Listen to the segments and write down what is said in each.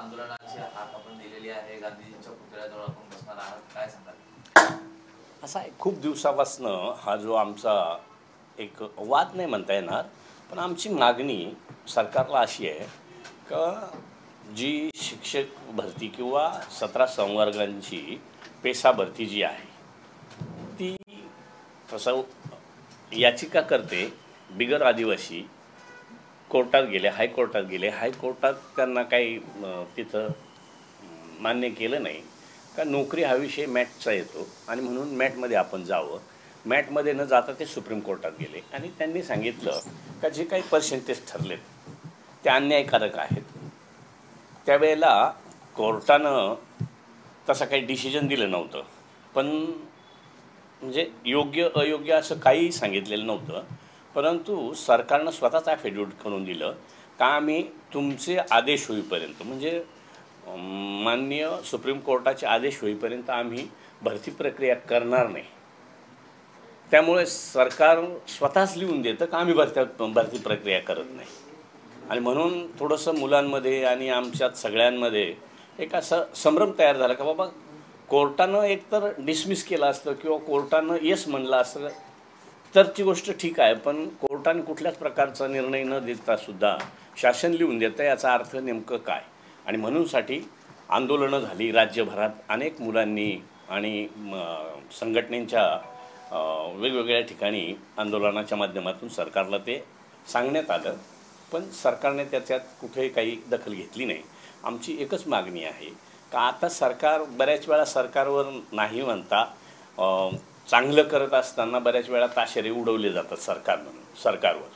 आंदोलनाची हाक आपण दिलेली आहे, गांधीजींच्या पुतळ्याजवळ आपण बसणार आहात, काय सांगाल? असा खूप दिवसापासनं हा जो आमचा एक वाद नाही म्हणता येणार, पण आमची मागणी सरकारला अशी आहे का जी शिक्षक भरती किंवा 17 संवर्गांची पेसा भरती जी आहे ती तसं याचिका करते बिगर आदिवासी कोर्टात गेले, हायकोर्टात गेले, हायकोर्टात त्यांना काही तिथं मान्य केलं नाही का नोकरी हा विषय मॅटचा येतो आणि म्हणून मॅटमध्ये आपण जावं. मॅटमध्ये न जाता ते सुप्रीम कोर्टात गेले आणि त्यांनी सांगितलं का जे काही पर्सेंटेज ठरलेत ते अन्यायकारक आहेत. त्यावेळेला कोर्टानं तसं काही डिसिजन दिलं नव्हतं, पण म्हणजे योग्य अयोग्य असं काही सांगितलेलं नव्हतं, परंतु सरकारनं स्वतःच ॲफिडेविट करून दिलं का आम्ही तुमचे आदेश होईपर्यंत म्हणजे माननीय सुप्रीम कोर्टाचे आदेश होईपर्यंत आम्ही भरती प्रक्रिया करणार नाही. त्यामुळे सरकार स्वतःच लिहून देतं का आम्ही भरती प्रक्रिया करत नाही. आणि म्हणून थोडंसं मुलांमध्ये आणि आमच्यात सगळ्यांमध्ये एक असं संभ्रम तयार झाला का बाबा कोर्टानं एकतर डिसमिस केलं असतं किंवा कोर्टानं येस म्हणलं असतं तर ती गोष्ट ठीक आहे, पण कोर्टाने कुठल्याच प्रकारचा निर्णय न देतासुद्धा शासन लिहून देतं याचा अर्थ नेमकं काय. आणि म्हणूनसाठी आंदोलनं झाली राज्यभरात, अनेक मुलांनी आणि संघटनेच्या वेगवेगळ्या ठिकाणी आंदोलनाच्या माध्यमातून सरकारला ते सांगण्यात आलं, पण सरकारने त्याच्यात कुठेही काही दखल घेतली नाही. आमची एकच मागणी आहे का आता सरकार बऱ्याच वेळा सरकारवर नाही म्हणता चांगलं करत असताना बऱ्याच वेळा ताशेरे उडवले जातात सरकारवर.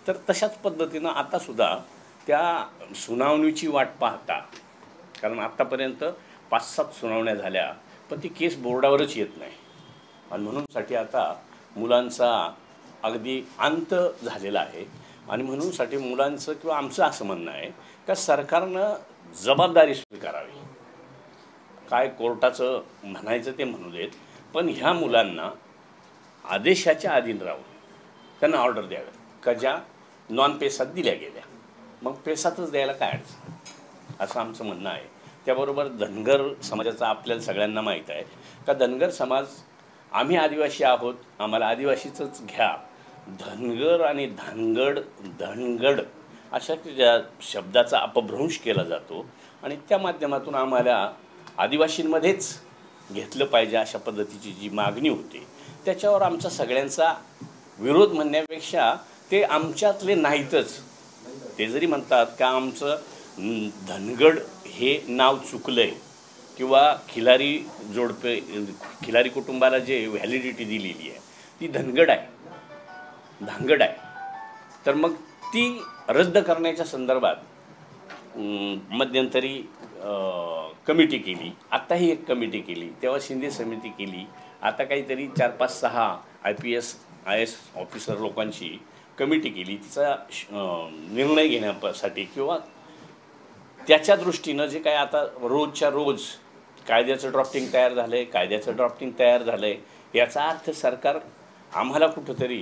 तर तशाच पद्धतीनं आतासुद्धा त्या सुनावणीची वाट पाहता, कारण आत्तापर्यंत 5-7 सुनावण्या झाल्या पण ती केस बोर्डावरच येत नाही आणि म्हणूनसाठी आता मुलांचा अगदी अंत झालेला आहे. आणि म्हणूनसाठी मुलांचं किंवा आमचं असं म्हणणं आहे का सरकारनं जबाबदारी स्वीकारावी. काय कोर्टाचं म्हणायचं ते म्हणू देत, पण ह्या मुलांना आदेशाच्या अधीन राहून त्यांना ऑर्डर द्याव्या का ज्या नॉन पेसात दिल्या गेल्या, मग पेसातच द्यायला काय अडचण असं आमचं म्हणणं आहे. त्याबरोबर धनगर समाजाचा आपल्याला सगळ्यांना माहीत आहे का धनगर समाज आम्ही आदिवासी आहोत, आम्हाला आदिवासीचंच घ्या. धनगर आणि धनगड अशा ज्या शब्दाचा अपभ्रंश केला जातो आणि त्या माध्यमातून आम्हाला आदिवासींमध्येच घेतलं पाहिजे अशा पद्धतीची जी मागणी होती त्याच्यावर आमचा सगळ्यांचा विरोध म्हणण्यापेक्षा ते आमच्यातले नाहीतच. ते जरी म्हणतात का आमचं धनगड हे नाव चुकलं आहे किंवा खिलारी कुटुंबाला जे व्हॅलिडिटी दिलेली आहे ती धांगड आहे, तर मग ती रद्द करण्याच्या संदर्भात मध्यंतरी कमिटी केली. आत्ताही एक कमिटी केली, तेव्हा शिंदे समिती केली. आता काहीतरी 4-5-6 IPS IAS ऑफिसर लोकांची कमिटी केली. तिचा निर्णय घेण्यासाठी किंवा त्याच्या दृष्टीनं जे काय आता रोजच्या रोज कायद्याचं ड्राफ्टिंग तयार झालं आहे याचा अर्थ सरकार आम्हाला कुठंतरी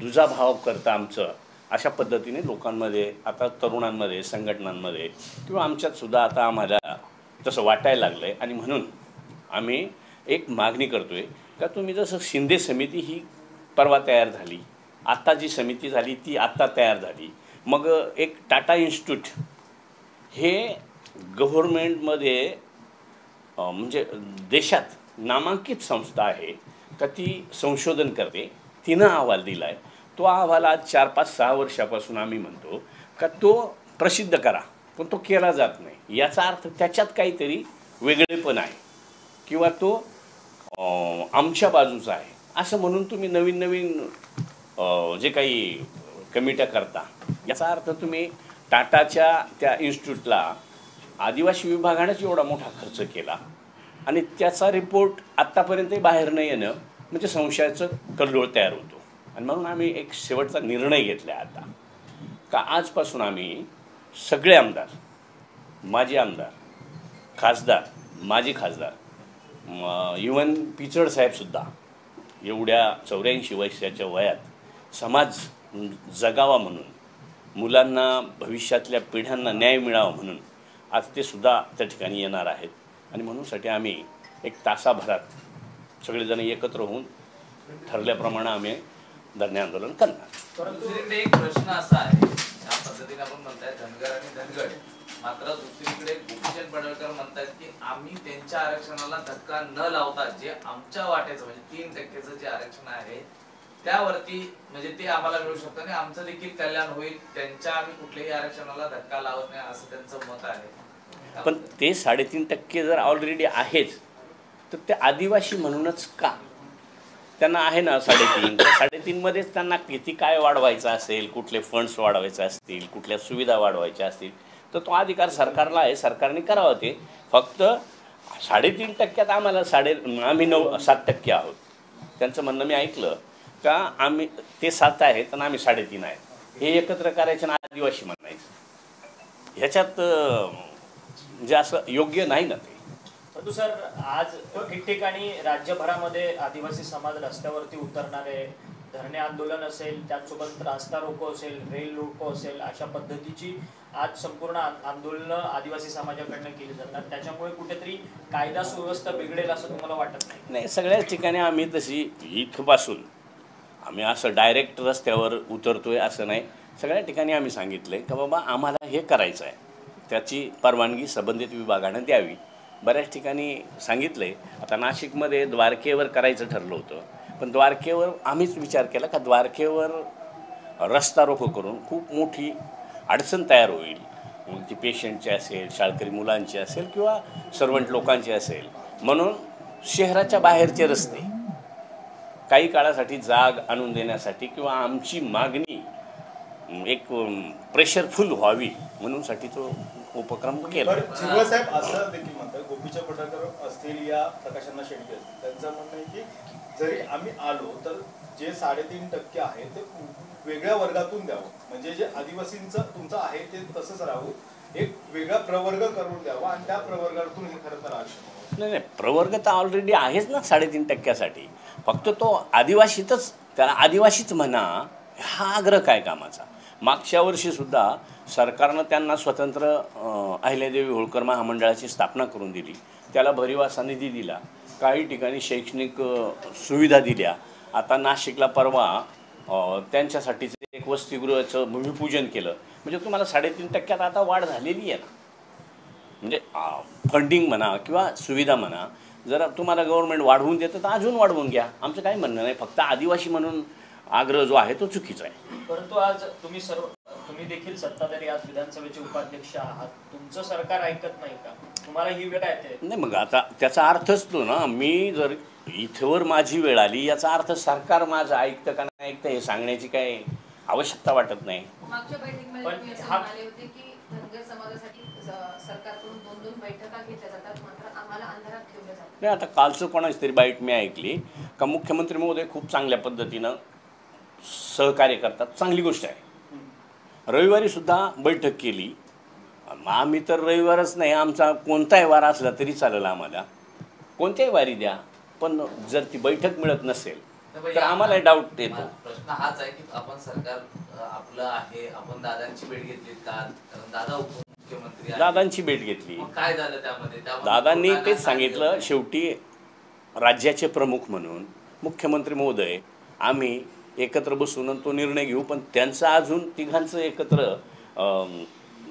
दुजाभाव करतं आमचं अशा पद्धतीने लोकांमध्ये आता तरुणांमध्ये संघटनांमध्ये किंवा आमच्यातसुद्धा आता आम्हाला तसं वाटायला लागलं आहे. आणि म्हणून आम्ही एक मागणी करतो आहे का तुम्ही जसं शिंदे समिती ही परवा तयार झाली, आत्ता जी समिती झाली ती आत्ता तयार झाली, मग एक टाटा इन्स्टिट्यूट हे गव्हर्मेंटमध्ये म्हणजे देशात नामांकित संस्था आहे का ती संशोधन करते, तिनं अहवाल दिला आहे. तो अहवाल आज 4-5-6 वर्षापासून आम्ही म्हणतो का तो प्रसिद्ध करा, पण तो केला जात नाही. याचा अर्थ त्याच्यात काहीतरी वेगळेपण आहे किंवा तो आमच्या बाजूचा आहे असं म्हणून तुम्ही नवीन जे काही कमिट्या करता याचा अर्थ तुम्ही टाटाच्या त्या इन्स्टिट्यूटला आदिवासी विभागानेच एवढा मोठा खर्च केला आणि त्याचा रिपोर्ट आत्तापर्यंत बाहेर न येणं म्हणजे संशयाचं कल्लोळ तयार होतो. आणि म्हणून आम्ही एक शेवटचा निर्णय घेतला आता का आजपासून आम्ही सगळे आमदार, माजी आमदार, खासदार, माजी खासदार, इवन पिचड साहेबसुद्धा एवढ्या 84 वर्षाच्या वयात समाज जगावा म्हणून, मुलांना भविष्यातल्या पिढ्यांना न्याय मिळावा म्हणून आज ते सुद्धा त्या ठिकाणी येणार आहेत आणि म्हणूनसाठी आम्ही एक तासाभरात सगळेजण एकत्र होऊन ठरल्याप्रमाणे आम्ही धरणे आंदोलन करणार. दुसरीकडे एक प्रश्न असा आहे, या पद्धतीने आपण म्हणताय धनगर आणि धनगड, मात्र दुसरीकडे गोपीचंद पडळकर म्हणतात की आम्ही त्यांच्या आरक्षणाला धक्का न लावता जे आमच्या वाट्याचं म्हणजे 3% जे आरक्षण आहे त्यावरती म्हणजे ते आम्हाला मिळू शकतं आणि आमचं देखील कल्याण होईल, त्यांच्या आम्ही कुठल्याही आरक्षणाला धक्का लावत नाही असं त्यांचं मत आहे. पण ते 3.5% जर ऑलरेडी आहेच तर ते आदिवासी म्हणूनच का? त्यांना आहे ना 3.5%, तर 3.5%मध्येच त्यांना किती काय वाढवायचं असेल, कुठले फंड्स वाढवायचे असतील, कुठल्या सुविधा वाढवायच्या असतील तर तो अधिकार सरकारला आहे, सरकारने करावं. ते फक्त 3.5% आम्हाला आम्ही 7% आहोत. त्यांचं म्हणणं मी ऐकलं का आम्ही ते 7 आहेत आणि आम्ही 3.5 आहेत, हे एकत्र करायचं आणि आदिवासी म्हणायचं, ह्याच्यात म्हणजे असं योग्य नाही ना ते. परंतु सर आज ठिकठिकाणी राज्यभरामध्ये आदिवासी समाज रस्त्यावरती उतरणार आहे, धरणे आंदोलन असेल, त्याचसोबत रास्ता रोको असेल, रेल रोको असेल, अशा पद्धतीची आज संपूर्ण आंदोलनं आदिवासी समाजाकडनं केली जातात. त्याच्यामुळे कुठेतरी कायदा सुव्यवस्था बिघडेल असं तुम्हाला वाटत नाही? नाही, सगळ्याच ठिकाणी आम्ही तशी इथपासून आम्ही असं डायरेक्ट रस्त्यावर उतरतोय असं नाही. सगळ्या ठिकाणी आम्ही सांगितलं की बाबा आम्हाला हे करायचं आहे, त्याची परवानगी संबंधित विभागानं द्यावी. बऱ्याच ठिकाणी सांगितलं आहे. आता नाशिकमध्ये द्वारकेवर करायचं ठरलं होतं, पण द्वारकेवर आम्हीच विचार केला का द्वारकेवर रस्ता रोको करून खूप मोठी अडचण तयार होईल. मग ती पेशंटची असेल, शाळकरी मुलांची असेल किंवा सर्वंट लोकांची असेल, म्हणून शहराच्या बाहेरचे रस्ते काही काळासाठी जाग आणून देण्यासाठी किंवा आमची मागणी एक प्रेशरफुल व्हावी म्हणूनसाठी तो उपक्रम केला. साहेब असं देखील म्हणतात, गोपीचंद पडळकर असतील या प्रकाशांना शेट्टी असतील, त्यांचं म्हणणं आहे की जरी आम्ही आलो तर जे 3.5% आहे ते वेगळ्या वर्गातून द्यावं, म्हणजे जे आदिवासींचं तुमचं आहे ते तसंच राहू, एक वेगळा प्रवर्ग करून द्यावा आणि त्या प्रवर्गातून हे खरं तर आरक्षण. नाही, प्रवर्ग तर ऑलरेडी आहेच ना 3.5%साठी. फक्त तो आदिवासीतच, त्याला आदिवासीच म्हणा, हा आग्रह काय कामाचा. मागच्या वर्षीसुद्धा सरकारनं त्यांना स्वतंत्र अहिल्यादेवी होळकर महामंडळाची स्थापना करून दिली, त्याला भरीव असा निधी दिला, काही ठिकाणी शैक्षणिक सुविधा दिल्या. आता नाशिकला परवा त्यांच्यासाठीचं एक वसतिगृहाचं भूमिपूजन केलं. म्हणजे तुम्हाला 3.5% आता वाढ झालेली आहे ना. म्हणजे फंडिंग म्हणा किंवा सुविधा म्हणा, जर तुम्हाला गव्हर्नमेंट वाढवून देतं तर अजून वाढवून घ्या, आमचं काही म्हणणं नाही. फक्त आदिवासी म्हणून आग्रह जो आहे तो चुकीचा आहे. परंतु आज तुम्ही देखील सत्ताधारी, आज विधानसभेचे उपाध्यक्ष आहात, तुमचं सरकार ऐकत नाही का? तुम्हाला ही वेळ येते? नाही, मग आता त्याचा अर्थच तो ना, मी जर इथवर माझी वेळ आली याचा अर्थ सरकार माझं ऐकतं का नाही ऐकतं हे सांगण्याची काही आवश्यकता वाटत नाही. मागच्या बैठकीमध्ये तुम्ही असं म्हणाले होते की धनगर समाजासाठी सरकारकडून 2-2 बैठका घेतल्या जातात, मात्र आम्हाला अंधारात ठेवलं जातं. नाही, आता कालचं कोणाची तरी बाईट मी ऐकली का मुख्यमंत्री महोदय खूप चांगल्या पद्धतीनं सहकार्य करतात, चांगली गोष्ट आहे. रविवारी सुद्धा बैठक केली. आम्ही तर रविवारच नाही, आमचा कोणताही वार असला तरी चालेल, आम्हाला कोणत्याही वारी द्या, पण जर ती बैठक मिळत नसेल तर आम्हाला डाऊट येतो. प्रश्न हाच आहे की आपण सरकार आपलं आहे, आपण दादांची भेट घेतली का? कारण दादा उपमुख्यमंत्री आहेत, दादांची भेट घेतली. काय झालं त्यामध्ये? दादांनी तेच सांगितलं, शेवटी राज्याचे प्रमुख म्हणून मुख्यमंत्री महोदय आम्ही एकत्र बसून तो निर्णय घेऊ, पण त्यांचं अजून तिघांचं एकत्र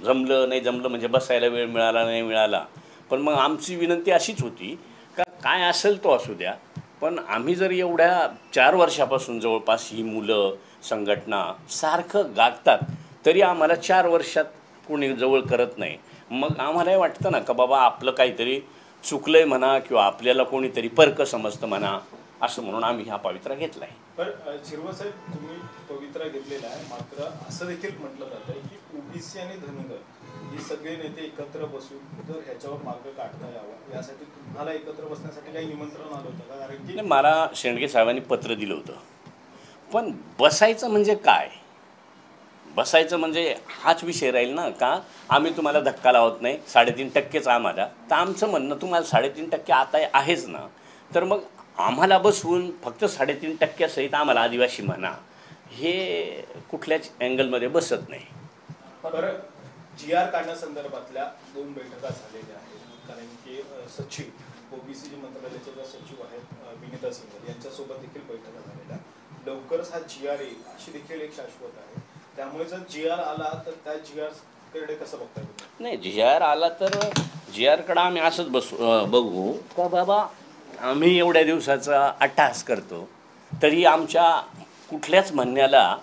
जमलं नाही जमलं म्हणजे बसायला वेळ मिळाला नाही मिळाला. पण मग आमची विनंती अशीच होती का काय असेल तो असू द्या, पण आम्ही जर एवढ्या 4 वर्षापासून जवळपास ही मुलं संघटना सारखं गागतात तरी आम्हाला 4 वर्षात कोणी जवळ करत नाही, मग आम्हालाही वाटतं ना का बाबा आपलं काहीतरी चुकलंय म्हणा किंवा आपल्याला कोणीतरी परक समजतं म्हणा, असं म्हणून आम्ही हा पवित्रा घेतला आहे. पण शिरवसाहेब, तुम्ही पवित्रा घेतलेला आहे, मात्र असं देखील म्हटलं जातं की ओबीसी आणि धनगर हे सगळे नेते एकत्र बसून तर ह्याच्यावर मार्ग काढता यावा, यासाठी तुम्हाला एकत्र बसण्यासाठी काही निमंत्रण आलं होतं का? कारण की मला शेंडगे साहेबांनी पत्र दिलं होतं, पण बसायचं म्हणजे काय? बसायचं म्हणजे हाच विषय राहील ना का आम्ही तुम्हाला धक्का लावत नाही, 3.5%च आम्हाला, तर आमचं म्हणणं तुम्हाला 3.5% आता आहेच ना, तर मग आम्हाला बसवून फक्त 3.5% सहित आम्हाला आदिवासी म्हणा, हे कुठल्याच अँगलमध्ये बसत नाही. GR काढण्यासंदर्भातल्या 2 बैठका झालेल्या आहेत. कारण की सचिव ओबीसी जे मंत्रालयाचे जे सचिव आहेत विनीता सिंघल यांच्यासोबत देखील बैठका झालेल्या. लवकरच हा GR येईल अशी देखील एक शाश्वत आहे. त्यामुळे जर GR आला तर त्या GR कडे कसं बघता येईल? नाही, GR आला तर GRकडे आम्ही असंच बघू का बाबा आम्ही एवढ्या दिवसाचा अट्टहास करतो तरी आमच्या कुठल्याच म्हणण्याला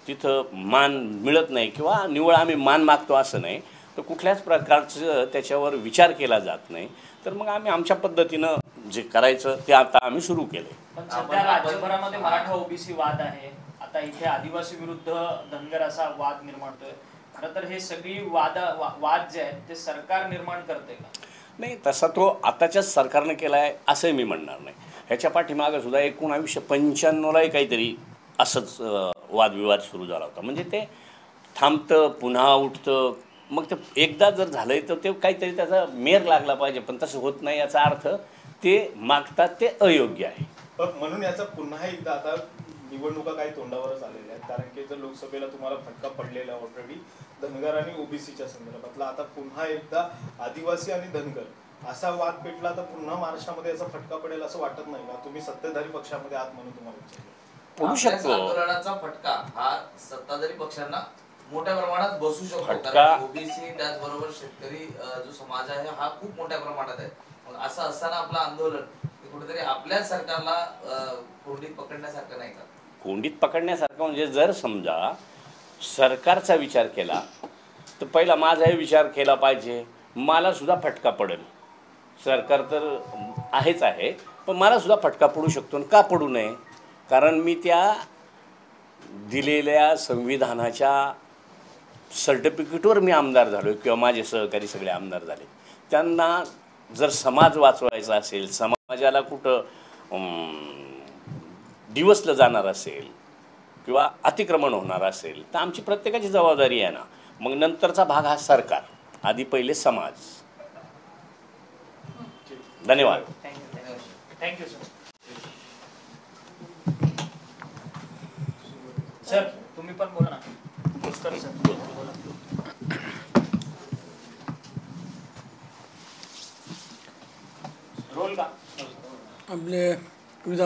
तिथं मान मिळत नाही किंवा निव्वळ आम्ही मान मागतो असं नाही, तर कुठल्याच प्रकारचं त्याच्यावर विचार केला जात नाही. तर मग आम्ही आमच्या पद्धतीनं जे करायचं ते आता आम्ही सुरू केलं. पण सध्या राज्यभरामध्ये मराठा ओबीसी वाद आहे. आता इथे आदिवासी विरुद्ध धनगर असा वाद निर्माण होतोय. खरं तर हे सगळी वाद जे आहेत ते सरकार निर्माण करते का? नाही, तसा तो आताच्याच सरकारनं केला आहे असंही मी म्हणणार नाही. ह्याच्या पाठीमागं सुद्धा 1995लाही काहीतरी असंच वादविवाद सुरू झाला होता. म्हणजे ते थांबतं पुन्हा उठतं, मग ते एकदा जर झालंय तर ते काहीतरी त्याचा मेर लागला पाहिजे, पण तसं होत नाही. याचा अर्थ ते मागतात ते अयोग्य आहे. म्हणून याचा पुन्हा एकदा आता निवडणुका काही तोंडावरच आलेल्या आहेत. कारण की जर लोकसभेला तुम्हाला फटका पडलेला ऑलरेडी धनगर आणि ओबीसीच्या संदर्भातला, आता पुन्हा एकदा आदिवासी आणि धनगर असा वाद पेटला तर पुन्हा महाराष्ट्रामध्ये याचा फटका पडेल असं वाटत नाही का? तुम्ही सत्ताधारी पक्षामध्ये आहात म्हणून तुम्हाला विचारलं. पडू शकतो. आंदोलनाचा फटका हा सत्ताधारी पक्षांना मोठ्या प्रमाणात बसू शकतो. फटका ओबीसी त्याचबरोबर शेतकरी जो समाज आहे हा खूप मोठ्या प्रमाणात आहे. मग असं असताना आपलं आंदोलन कुठेतरी आपल्या सरकारला कोंडीत पकडण्यासारखं नाही का? कोंडीत पकडण्यासारखं म्हणजे जर समजा सरकारचा विचार केला तर पहिला माझाही विचार केला पाहिजे. मला सुद्धा फटका पडेल. सरकार तर आहेच आहे, पण मला सुद्धा फटका पडू शकतो. का पडू नये? कारण मी त्या दिलेल्या संविधानाच्या सर्टिफिकेटवर मी आमदार झालो किंवा माझे सहकारी सगळे आमदार झाले. त्यांना जर समाज वाचवायचा असेल, समाजाला कुठं डिवसलं जाणार असेल किंवा अतिक्रमण होणार असेल तर आमची प्रत्येकाची जबाबदारी आहे ना. मग नंतरचा भाग हा सरकार, आधी पहिले समाज. धन्यवाद. Thank you sir. सर तुम्ही पण बोला ना. पुष्कर सर बोला. रोल का आपले विधान